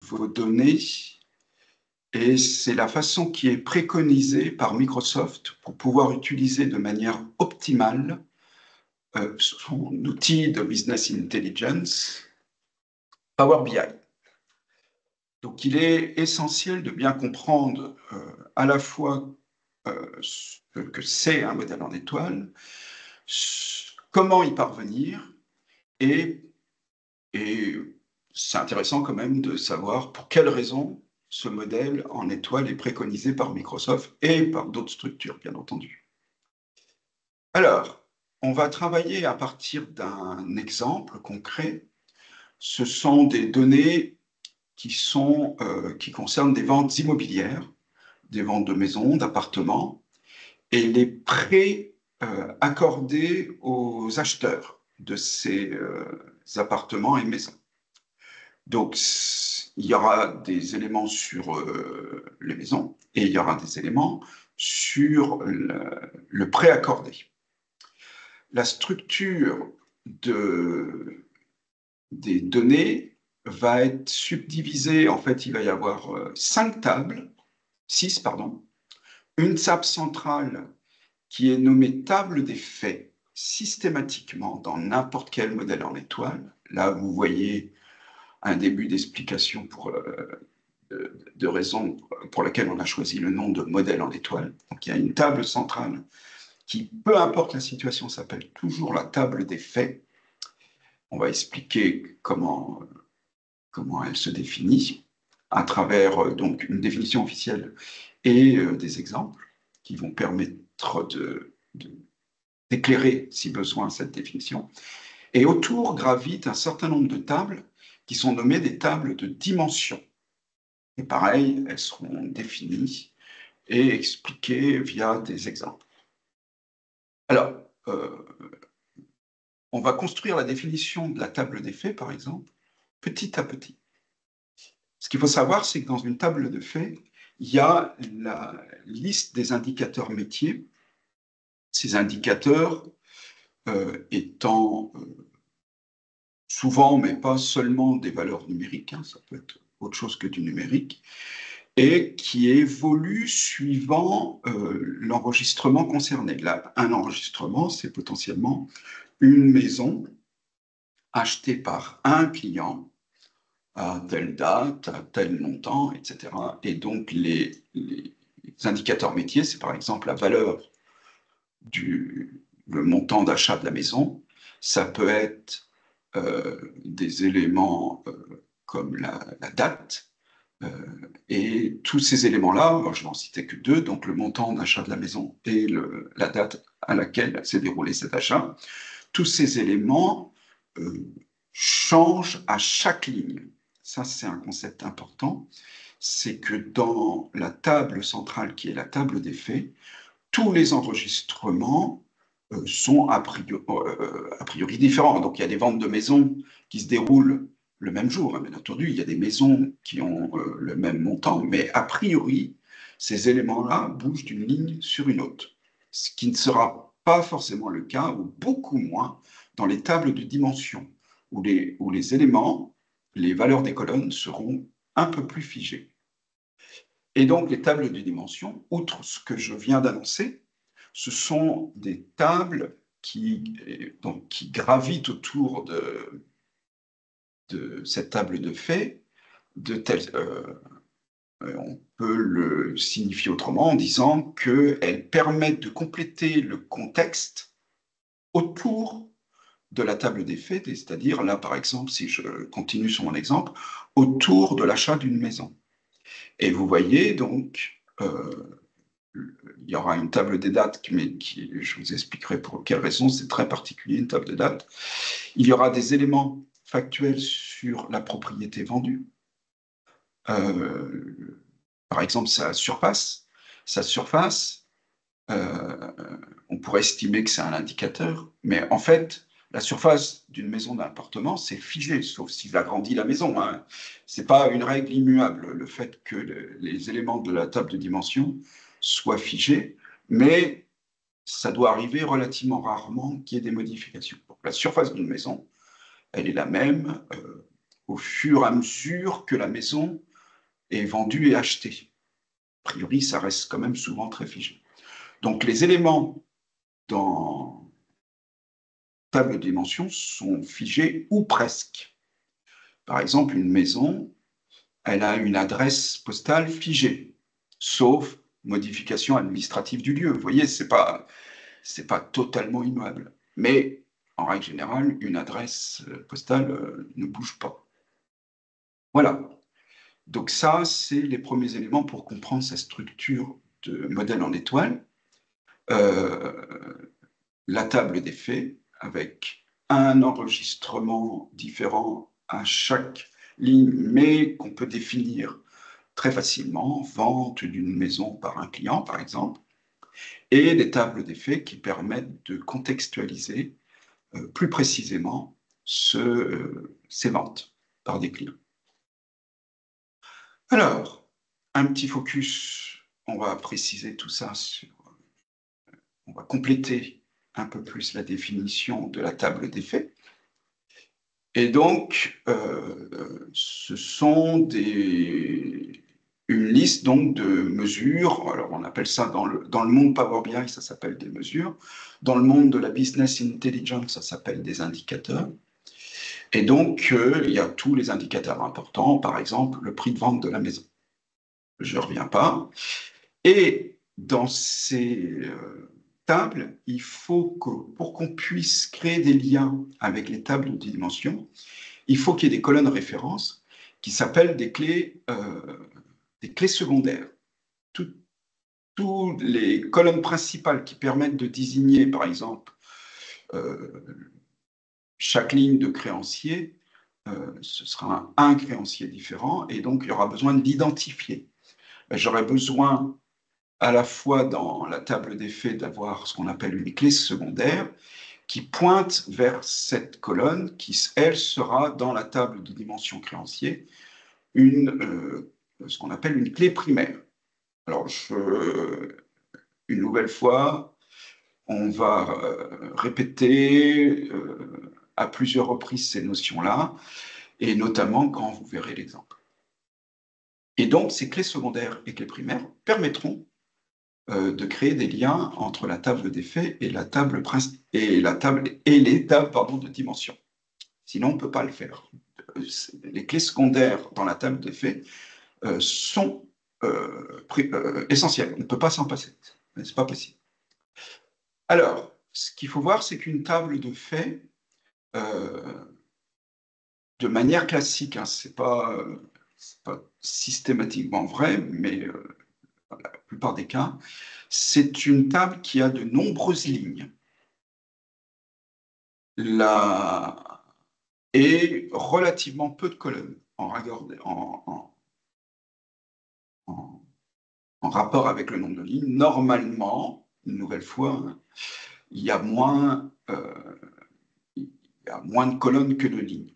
vos données et c'est la façon qui est préconisée par Microsoft pour pouvoir utiliser de manière optimale son outil de business intelligence, Power BI. Donc, il est essentiel de bien comprendre à la fois ce que c'est un modèle en étoile, comment y parvenir, et c'est intéressant quand même de savoir pour quelles raisons ce modèle en étoile est préconisé par Microsoft et par d'autres structures, bien entendu. Alors, on va travailler à partir d'un exemple concret. Ce sont des données qui concernent des ventes immobilières, des ventes de maisons, d'appartements, et les prêts accordés aux acheteurs de ces appartements et maisons. Donc, il y aura des éléments sur les maisons et il y aura des éléments sur le prêt accordé. La structure des données va être subdivisée. En fait, il va y avoir six, pardon. Une table centrale qui est nommée table des faits systématiquement dans n'importe quel modèle en étoile. Là, vous voyez un début d'explication de raison pour laquelle on a choisi le nom de modèle en étoile. Donc, il y a une table centrale qui, peu importe la situation, s'appelle toujours la table des faits. On va expliquer comment elle se définit à travers donc une définition officielle et des exemples qui vont permettre d'éclairer, si besoin, cette définition. Et autour gravitent un certain nombre de tables qui sont nommées des tables de dimension. Et pareil, elles seront définies et expliquées via des exemples. Alors, on va construire la définition de la table des faits, par exemple, petit à petit. Ce qu'il faut savoir, c'est que dans une table de faits, il y a la liste des indicateurs métiers. Ces indicateurs étant souvent, mais pas seulement des valeurs numériques, hein, ça peut être autre chose que du numérique, et qui évolue suivant l'enregistrement concerné. Là, un enregistrement, c'est potentiellement une maison achetée par un client à telle date, à tel montant, etc. Et donc, les indicateurs métiers, c'est par exemple la valeur le montant d'achat de la maison. Ça peut être des éléments comme la date, et tous ces éléments-là, je n'en citais que deux, donc le montant d'achat de la maison et la date à laquelle s'est déroulé cet achat, tous ces éléments changent à chaque ligne. Ça, c'est un concept important, c'est que dans la table centrale qui est la table des faits, tous les enregistrements sont a priori différents. Donc, il y a des ventes de maisons qui se déroulent le même jour. Bien entendu, il y a des maisons qui ont le même montant, mais a priori, ces éléments-là bougent d'une ligne sur une autre, ce qui ne sera pas forcément le cas, ou beaucoup moins, dans les tables de dimension, où les éléments, les valeurs des colonnes seront un peu plus figées. Et donc, les tables de dimension, outre ce que je viens d'annoncer, ce sont des tables qui gravitent autour de cette table de faits, on peut le signifier autrement en disant qu'elles permettent de compléter le contexte autour de la table des faits, c'est-à-dire là, par exemple, si je continue sur mon exemple, autour de l'achat d'une maison. Et vous voyez donc, il y aura une table des dates, mais je vous expliquerai pour quelles raisons, c'est très particulier, une table de dates. Il y aura des éléments factuels sur la propriété vendue. Par exemple, sa surface. Sa surface, on pourrait estimer que c'est un indicateur, mais en fait, la surface d'une maison, d'un appartement, c'est figé, sauf s'il agrandit la maison. Hein. Ce n'est pas une règle immuable, le fait que les éléments de la table de dimension soient figés, mais ça doit arriver relativement rarement qu'il y ait des modifications. Donc, la surface d'une maison, elle est la même au fur et à mesure que la maison est vendue et achetée. A priori, ça reste quand même souvent très figé. Donc, les éléments dans table de dimension sont figés ou presque. Par exemple, une maison, elle a une adresse postale figée, sauf modification administrative du lieu. Vous voyez, c'est pas totalement immuable. Mais en règle générale, une adresse postale ne bouge pas. Voilà. Donc ça, c'est les premiers éléments pour comprendre sa structure de modèle en étoile. La table des faits, avec un enregistrement différent à chaque ligne, mais qu'on peut définir très facilement, vente d'une maison par un client, par exemple, et des tables des faits qui permettent de contextualiser plus précisément ces ventes par des clients. Alors, un petit focus, on va préciser tout ça, on va compléter un peu plus la définition de la table des faits. Et donc, ce sont une liste donc, de mesures. Alors, on appelle ça dans le monde Power BI, ça s'appelle des mesures. Dans le monde de la business intelligence, ça s'appelle des indicateurs. Et donc, il y a tous les indicateurs importants, par exemple, le prix de vente de la maison. Je ne reviens pas. Et dans ces tables, il faut que, pour qu'on puisse créer des liens avec les tables de dimension, il faut qu'il y ait des colonnes références qui s'appellent des clés secondaires. Toutes les colonnes principales qui permettent de désigner, par exemple, chaque ligne de créancier, ce sera un créancier différent, et donc il y aura besoin de l'identifier. J'aurai besoin à la fois dans la table des faits d'avoir ce qu'on appelle une clé secondaire qui pointe vers cette colonne qui, elle, sera dans la table de dimension créancier ce qu'on appelle une clé primaire. Alors, une nouvelle fois, on va répéter à plusieurs reprises ces notions-là, et notamment quand vous verrez l'exemple. Et donc, ces clés secondaires et clés primaires permettront de créer des liens entre la table des faits et les tables de dimension. Sinon, on ne peut pas le faire. Les clés secondaires dans la table des faits sont essentielles. On ne peut pas s'en passer. Ce n'est pas possible. Alors, ce qu'il faut voir, c'est qu'une table de faits, de manière classique, hein, ce n'est pas systématiquement vrai, mais dans la plupart des cas, c'est une table qui a de nombreuses lignes. Et relativement peu de colonnes en rapport avec le nombre de lignes. Normalement, une nouvelle fois, hein, il y a moins de colonnes que de lignes.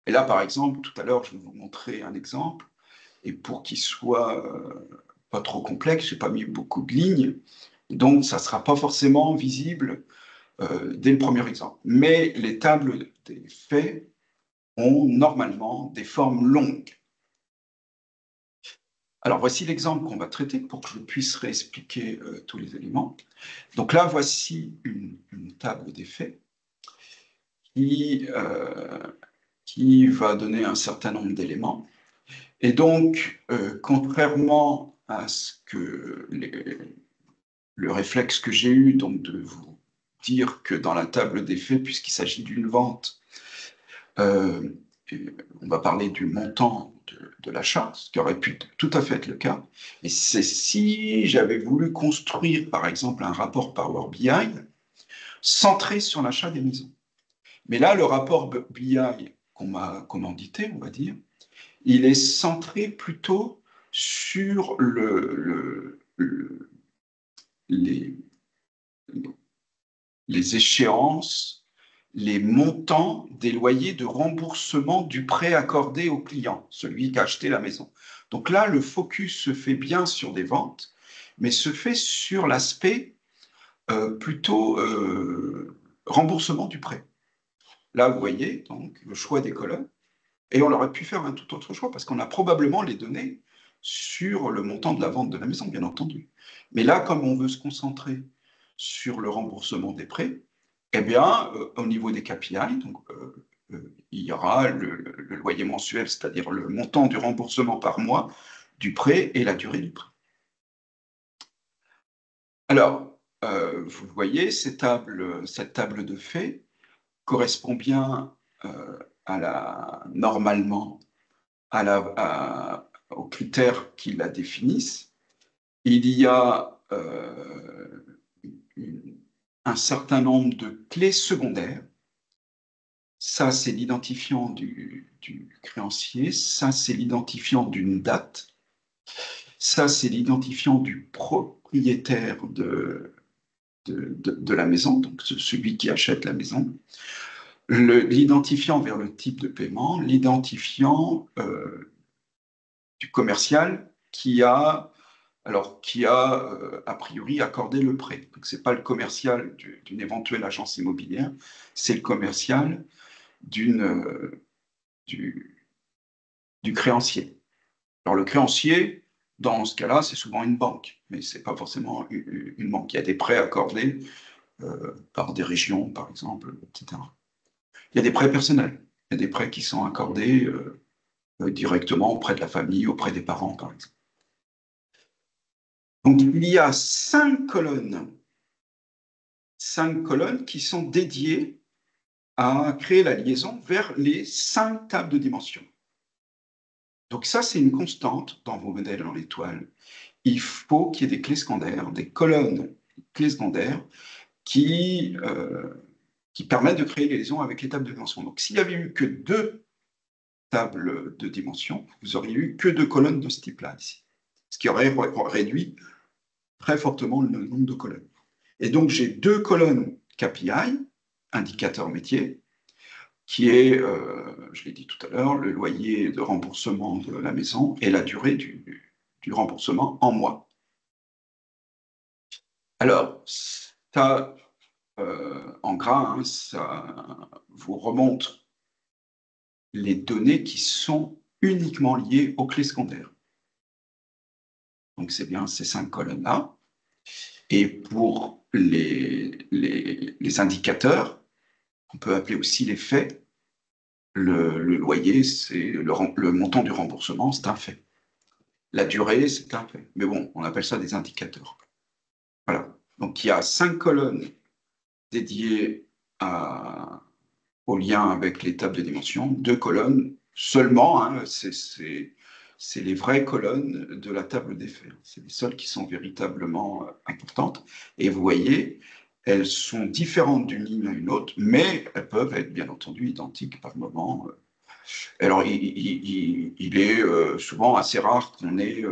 Et là, par exemple, tout à l'heure, je vais vous montrer un exemple. Et pour qu'il soit pas trop complexe, je n'ai pas mis beaucoup de lignes. Donc, ça ne sera pas forcément visible dès le premier exemple. Mais les tables des faits ont normalement des formes longues. Alors, voici l'exemple qu'on va traiter pour que je puisse réexpliquer tous les éléments. Donc là, voici une table des faits qui va donner un certain nombre d'éléments. Et donc, contrairement à ce que le réflexe que j'ai eu, donc de vous dire que dans la table des faits, puisqu'il s'agit d'une vente, on va parler du montant de l'achat, ce qui aurait pu tout à fait être le cas. Et c'est si j'avais voulu construire, par exemple, un rapport Power BI centré sur l'achat des maisons. Mais là, le rapport BI qu'on m'a commandité, on va dire, il est centré plutôt sur les échéances, les montants des loyers de remboursement du prêt accordé au client, celui qui a acheté la maison. Donc là, le focus se fait bien sur des ventes, mais se fait sur l'aspect plutôt remboursement du prêt. Là, vous voyez donc le choix des colonnes. Et on aurait pu faire un tout autre choix, parce qu'on a probablement les données sur le montant de la vente de la maison, bien entendu. Mais là, comme on veut se concentrer sur le remboursement des prêts, eh bien, au niveau des KPI, donc, il y aura le loyer mensuel, c'est-à-dire le montant du remboursement par mois du prêt et la durée du prêt. Alors, vous voyez, cette table de faits correspond bien normalement aux critères qui la définissent. Il y a un certain nombre de clés secondaires. Ça, c'est l'identifiant du créancier. Ça, c'est l'identifiant d'une date. Ça, c'est l'identifiant du propriétaire de la maison, donc celui qui achète la maison. L'identifiant vers le type de paiement, l'identifiant du commercial qui a a priori accordé le prêt. Donc, ce n'est pas le commercial d'une éventuelle agence immobilière, c'est le commercial du, du créancier. Alors, le créancier, dans ce cas-là, c'est souvent une banque, mais ce n'est pas forcément une banque. Il y a des prêts accordés par des régions, par exemple, etc. Il y a des prêts personnels. Il y a des prêts qui sont accordés directement auprès de la famille, auprès des parents, par exemple. Donc, il y a 5 colonnes qui sont dédiées à créer la liaison vers les 5 tables de dimension. Donc ça, c'est une constante dans vos modèles en étoile. Il faut qu'il y ait des clés secondaires, des colonnes clés secondaires qui permettent de créer les liaisons avec les tables de dimension. Donc s'il n'y avait eu que 2 tables de dimension, vous auriez eu que 2 colonnes de ce type-là ici, ce qui aurait réduit très fortement le nombre de colonnes. Et donc j'ai 2 colonnes KPI, indicateur métier, qui est, je l'ai dit tout à l'heure, le loyer de remboursement de la maison et la durée du remboursement en mois. Alors, ça, en gras, hein, ça vous remonte les données qui sont uniquement liées aux clés secondaires. Donc, c'est bien ces 5 colonnes-là. Et pour les indicateurs, on peut appeler aussi les faits, le loyer, c'est le montant du remboursement, c'est un fait. La durée, c'est un fait. Mais bon, on appelle ça des indicateurs. Voilà. Donc, il y a 5 colonnes dédiées au lien avec les tables de dimension, 2 colonnes seulement, hein, c'est les vraies colonnes de la table des faits. C'est les seules qui sont véritablement importantes. Et vous voyez, elles sont différentes d'une ligne à une autre, mais elles peuvent être bien entendu identiques par moment. Alors, il est souvent assez rare qu'on ait...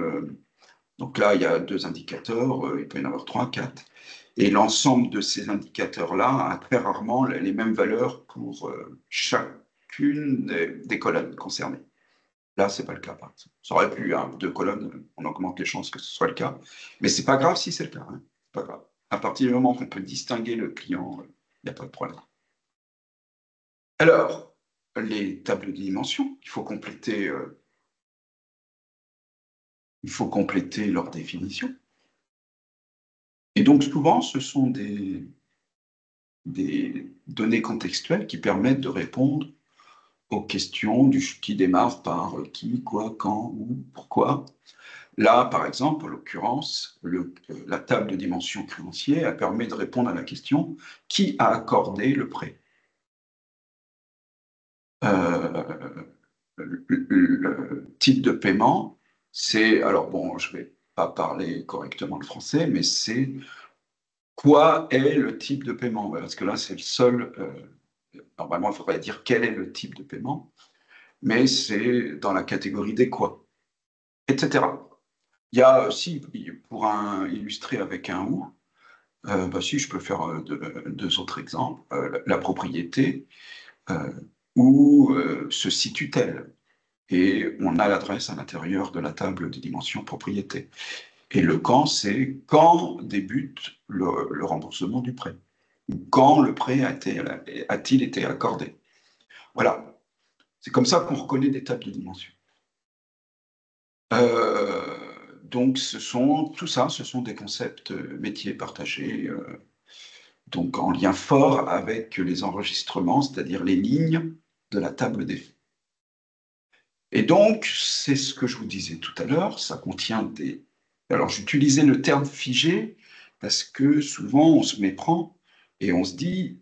donc là, il y a 2 indicateurs, il peut y en avoir 3, 4. Et l'ensemble de ces indicateurs-là a très rarement les mêmes valeurs pour chacune des colonnes concernées. Là, ce n'est pas le cas, par exemple. Ça aurait pu, hein, 2 colonnes, on augmente les chances que ce soit le cas. Mais ce n'est pas grave si c'est le cas. Hein. Pas grave. À partir du moment qu'on peut distinguer le client, il n'y a pas de problème. Alors, les tables de dimension, il faut compléter leur définition. Et donc, souvent, ce sont des données contextuelles qui permettent de répondre aux questions qui démarrent par qui, quoi, quand, où, pourquoi. Là, par exemple, en l'occurrence, la table de dimension créancier, elle permet de répondre à la question qui a accordé le prêt. Le type de paiement, c'est, alors bon, je ne vais pas parler correctement le français, mais c'est quoi est le type de paiement? Parce que là, c'est le seul. Normalement, il faudrait dire quel est le type de paiement, mais c'est dans la catégorie des quoi, etc. Il y a aussi, pour illustrer avec un ou, si je peux faire 2 autres exemples, la propriété, où se situe-t-elle? Et on a l'adresse à l'intérieur de la table de dimension propriété. Et le quand, c'est quand débute le remboursement du prêt. Quand le prêt a-t-il été accordé. Voilà. C'est comme ça qu'on reconnaît des tables de dimension. Donc, tout ça, ce sont des concepts métiers partagés, donc en lien fort avec les enregistrements, c'est-à-dire les lignes de la table des faits. Et donc, c'est ce que je vous disais tout à l'heure, ça contient des... Alors, j'utilisais le terme figé parce que souvent, on se méprend et on se dit,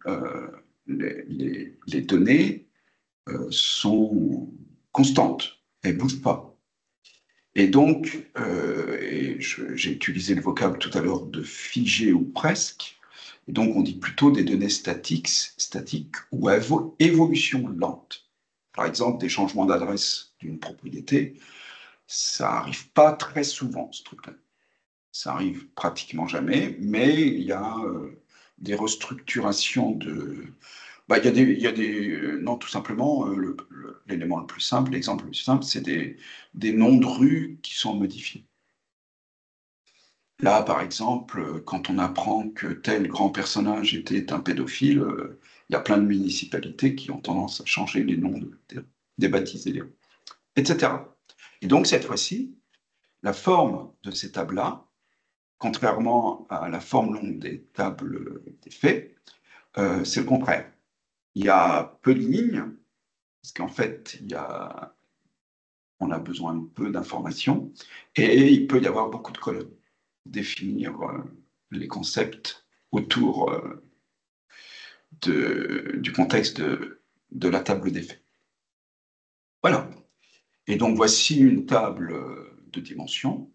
les données sont constantes, elles ne bougent pas. Et donc, j'ai utilisé le vocable tout à l'heure de figé ou presque, et donc on dit plutôt des données statiques ou à évolution lente. Par exemple, des changements d'adresse d'une propriété, ça n'arrive pas très souvent, ce truc-là. Ça arrive pratiquement jamais, mais il y a des restructurations de... Bah, non, tout simplement, l'élément le plus simple, l'exemple le plus simple, c'est des noms de rues qui sont modifiés. Là, par exemple, quand on apprend que tel grand personnage était un pédophile, il y a plein de municipalités qui ont tendance à changer les noms, débaptiser les rues, etc. Et donc, cette fois-ci, la forme de ces tables-là, contrairement à la forme longue des tables des faits, c'est le contraire. Il y a peu de lignes, parce qu'en fait, on a besoin de peu d'informations, et il peut y avoir beaucoup de colonnes. Définir les concepts autour du contexte de la table des faits. Voilà. Et donc, voici une table de dimensions.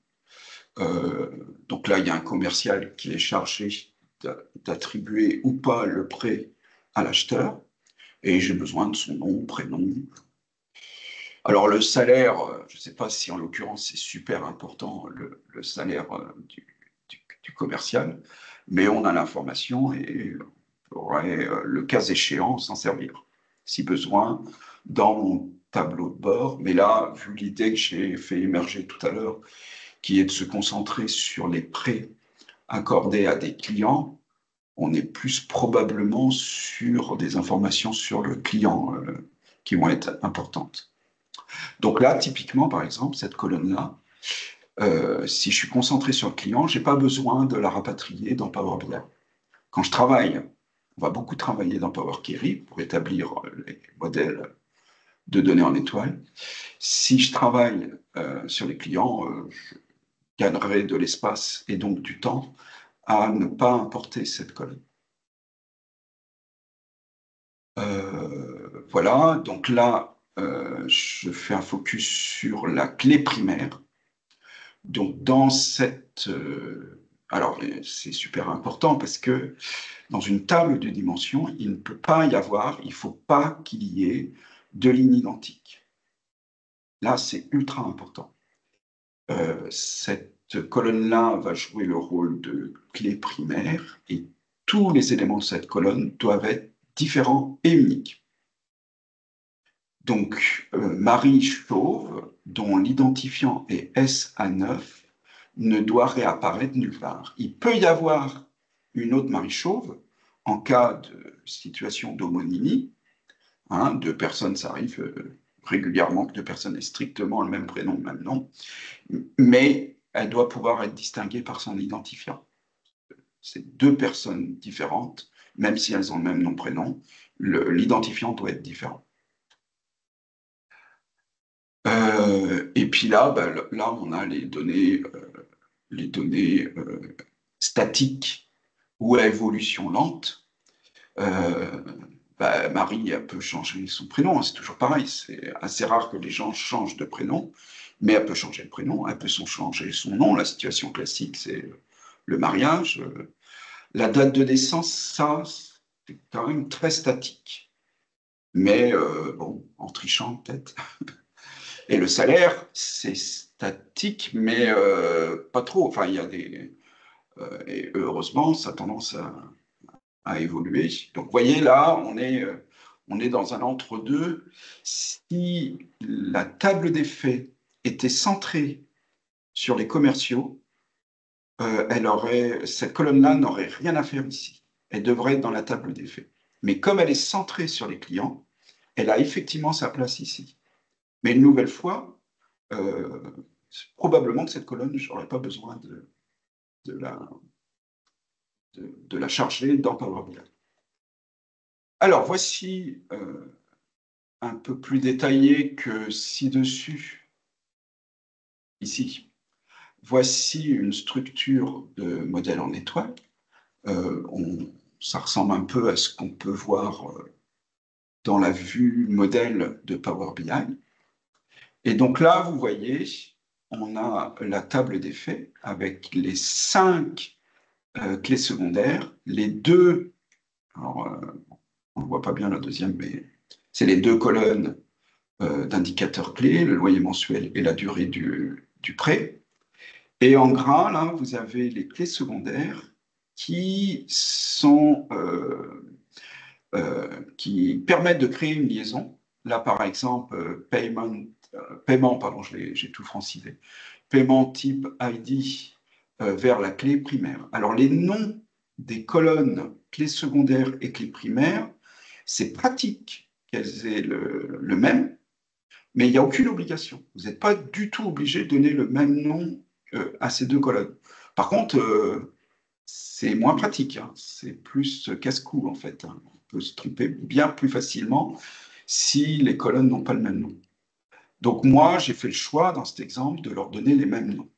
Donc là, il y a un commercial qui est chargé d'attribuer ou pas le prêt à l'acheteur. Et j'ai besoin de son nom, prénom. Alors, le salaire, je ne sais pas si en l'occurrence c'est super important, le salaire du commercial, mais on a l'information et on pourrait, le cas échéant, s'en servir, si besoin, dans mon tableau de bord. Mais là, vu l'idée que j'ai fait émerger tout à l'heure, qui est de se concentrer sur les prêts accordés à des clients, on est plus probablement sur des informations sur le client qui vont être importantes. Donc là, typiquement, par exemple, cette colonne-là, si je suis concentré sur le client, je n'ai pas besoin de la rapatrier dans Power BI. Quand je travaille, on va beaucoup travailler dans Power Query pour établir les modèles de données en étoile. Si je travaille sur les clients, je gagnerai de l'espace et donc du temps à ne pas importer cette colonne. Voilà, donc là, je fais un focus sur la clé primaire. Donc, dans cette... alors, c'est super important parce que dans une table de dimensions, il ne peut pas y avoir, il ne faut pas qu'il y ait deux lignes identiques. Là, c'est ultra important. Cette colonne-là va jouer le rôle de clé primaire et tous les éléments de cette colonne doivent être différents et uniques. Donc, Marie Chauve, dont l'identifiant est SA9, ne doit réapparaître nulle part. Il peut y avoir une autre Marie Chauve en cas de situation d'homonymie. Hein, deux personnes, ça arrive régulièrement que deux personnes aient strictement le même prénom, le même nom, mais elle doit pouvoir être distinguée par son identifiant. C'est deux personnes différentes, même si elles ont le même nom, prénom, l'identifiant doit être différent. Et puis là, là, on a les données statiques ou à évolution lente. Marie, elle peut changer son prénom, hein, c'est toujours pareil. C'est assez rare que les gens changent de prénom, mais elle peut changer le prénom, elle peut changer son nom. La situation classique, c'est le mariage. La date de naissance, ça, c'est quand même très statique. Mais bon, en trichant peut-être. Et le salaire, c'est statique, mais pas trop. Enfin, il y a et heureusement, ça a tendance à évoluer. Donc, vous voyez, là, on est dans un entre-deux. Si la table des faits était centrée sur les commerciaux, cette colonne-là n'aurait rien à faire ici. Elle devrait être dans la table des faits. Mais comme elle est centrée sur les clients, elle a effectivement sa place ici. Mais une nouvelle fois, probablement que cette colonne, je n'aurais pas besoin de la, de la charger dans Power BI. Alors, voici un peu plus détaillé que ci-dessus, ici. Voici une structure de modèle en étoile. Ça ressemble un peu à ce qu'on peut voir dans la vue modèle de Power BI. Et donc là, vous voyez, on a la table des faits avec les 5 clés secondaires, les deux, alors on ne voit pas bien la deuxième, mais c'est les deux colonnes d'indicateurs clés, le loyer mensuel et la durée du prêt. Et en gras, là, vous avez les clés secondaires qui qui permettent de créer une liaison. Là, par exemple, paiement, pardon, j'ai tout francisé, paiement type ID vers la clé primaire. Alors, les noms des colonnes clés secondaires et clés primaires, c'est pratique qu'elles aient le même, mais il n'y a aucune obligation. Vous n'êtes pas du tout obligé de donner le même nom à ces deux colonnes. Par contre, c'est moins pratique, hein. C'est plus casse-cou en fait, hein. On peut se tromper bien plus facilement si les colonnes n'ont pas le même nom. Donc moi, j'ai fait le choix dans cet exemple de leur donner les mêmes noms.